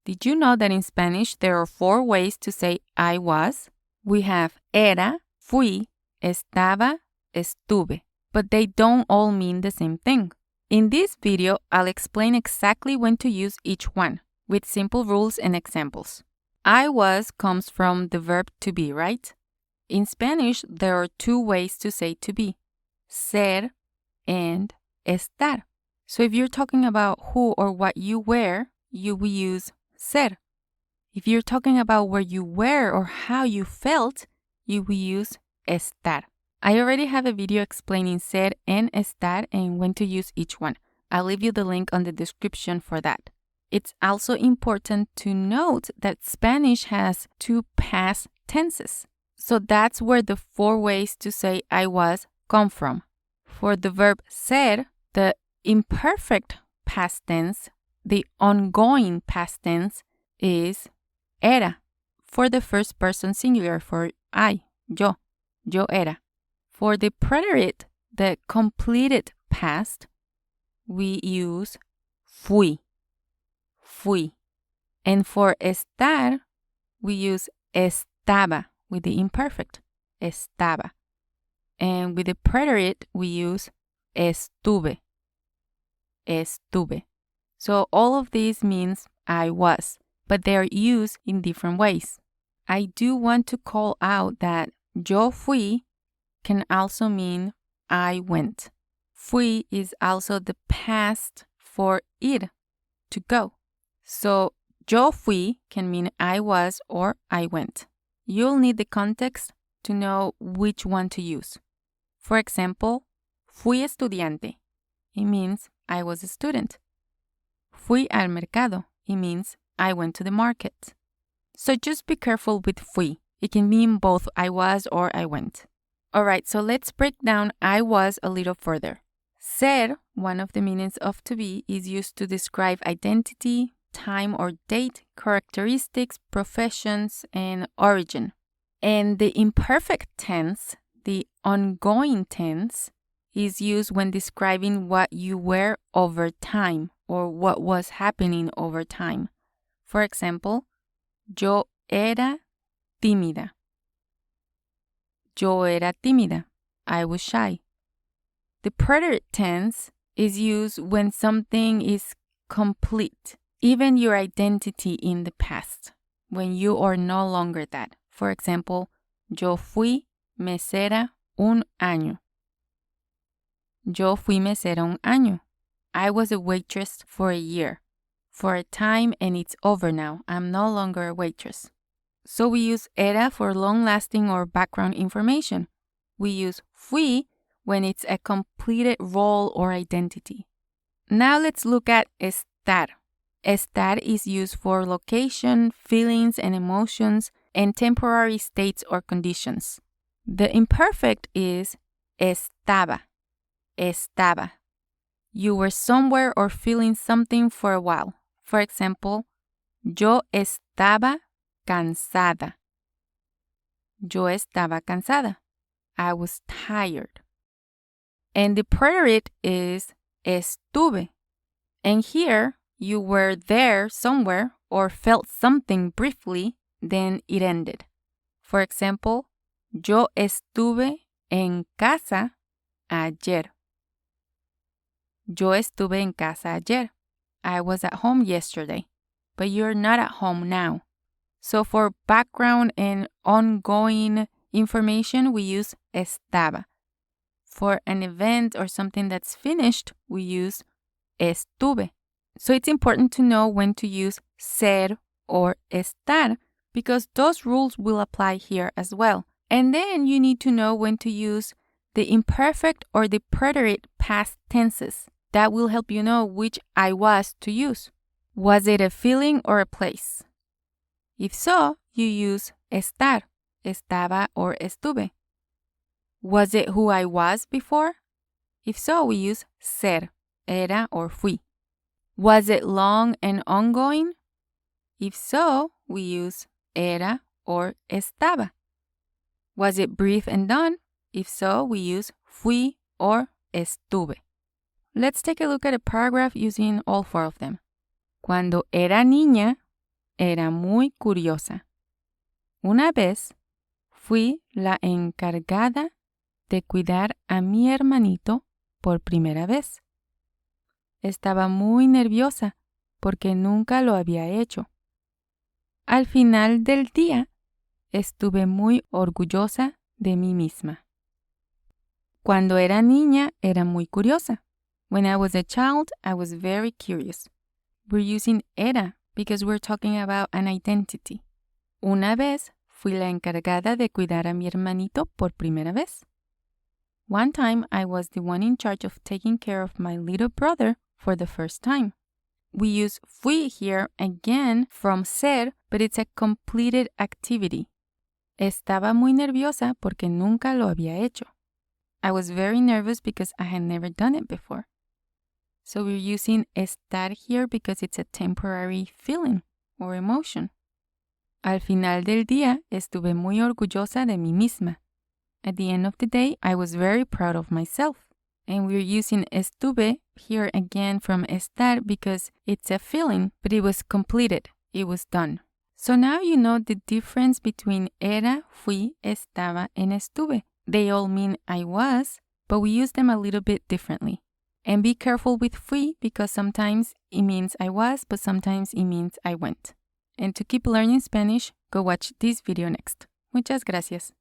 Did you know that in Spanish there are 4 ways to say I was? We have era, fui, estaba, estuve, but they don't all mean the same thing. In this video, I'll explain exactly when to use each one, with simple rules and examples. I was comes from the verb to be, right? In Spanish, there are 2 ways to say to be, ser and estar. So if you're talking about who or what you wear, you will use ser. If you're talking about where you were or how you felt, you will use estar. I already have a video explaining ser and estar and when to use each one. I'll leave you the link on the description for that. It's also important to note that Spanish has 2 past tenses. So that's where the 4 ways to say I was come from. For the verb ser, the imperfect past tense, the ongoing past tense is era. For the first person singular, for I, yo era. For the preterite, the completed past, we use fui. And for estar, we use estaba with the imperfect, estaba. And with the preterite, we use estuve. So all of these means I was, but they are used in different ways. I do want to call out that yo fui can also mean I went. Fui is also the past for ir, to go. So yo fui can mean I was or I went. You'll need the context to know which one to use. For example, fui estudiante. It means I was a student. Fui al mercado. It means I went to the market. So just be careful with fui. It can mean both I was or I went. Alright, so let's break down I was a little further. Ser, one of the meanings of to be, is used to describe identity, time or date, characteristics, professions, and origin. And the imperfect tense, the ongoing tense, is used when describing what you were over time or what was happening over time. For example, yo era tímida. Yo era tímida. I was shy. The preterite tense is used when something is complete, even your identity in the past, when you are no longer that. For example, yo fui mesera un año. Yo fui mesera un año. I was a waitress for a year, for a time, and it's over now. I'm no longer a waitress. So we use era for long-lasting or background information. We use fui when it's a completed role or identity. Now let's look at estar. Estar is used for location, feelings, and emotions, and temporary states or conditions. The imperfect is estaba. You were somewhere or feeling something for a while. For example, yo estaba cansada. Yo estaba cansada. I was tired. And the preterite is estuve. And here, you were there somewhere or felt something briefly, then it ended. For example, yo estuve en casa ayer. Yo estuve en casa ayer. I was at home yesterday, but you're not at home now. So for background and ongoing information, we use estaba. For an event or something that's finished, we use estuve. So it's important to know when to use ser or estar because those rules will apply here as well. And then you need to know when to use the imperfect or the preterite past tenses. That will help you know which I was to use. Was it a feeling or a place? If so, you use estar, estaba, or estuve. Was it who I was before? If so, we use ser, era, or fui. Was it long and ongoing? If so, we use era or estaba. Was it brief and done? If so, we use fui or estuve. Let's take a look at a paragraph using all 4 of them. Cuando era niña, era muy curiosa. Una vez fui la encargada de cuidar a mi hermanito por primera vez. Estaba muy nerviosa porque nunca lo había hecho. Al final del día, estuve muy orgullosa de mí misma. Cuando era niña, era muy curiosa. When I was a child, I was very curious. We're using era because we're talking about an identity. Una vez fui la encargada de cuidar a mi hermanito por primera vez. One time, I was the one in charge of taking care of my little brother for the first time. We use fui here again from ser, but it's a completed activity. Estaba muy nerviosa porque nunca lo había hecho. I was very nervous because I had never done it before. So we're using estar here because it's a temporary feeling or emotion. Al final del día, estuve muy orgullosa de mí misma. At the end of the day, I was very proud of myself. And we're using estuve here again from estar because it's a feeling, but it was completed. It was done. So now you know the difference between era, fui, estaba, and estuve. They all mean I was, but we use them a little bit differently. And be careful with fui because sometimes it means I was, but sometimes it means I went. And to keep learning Spanish, go watch this video next. Muchas gracias.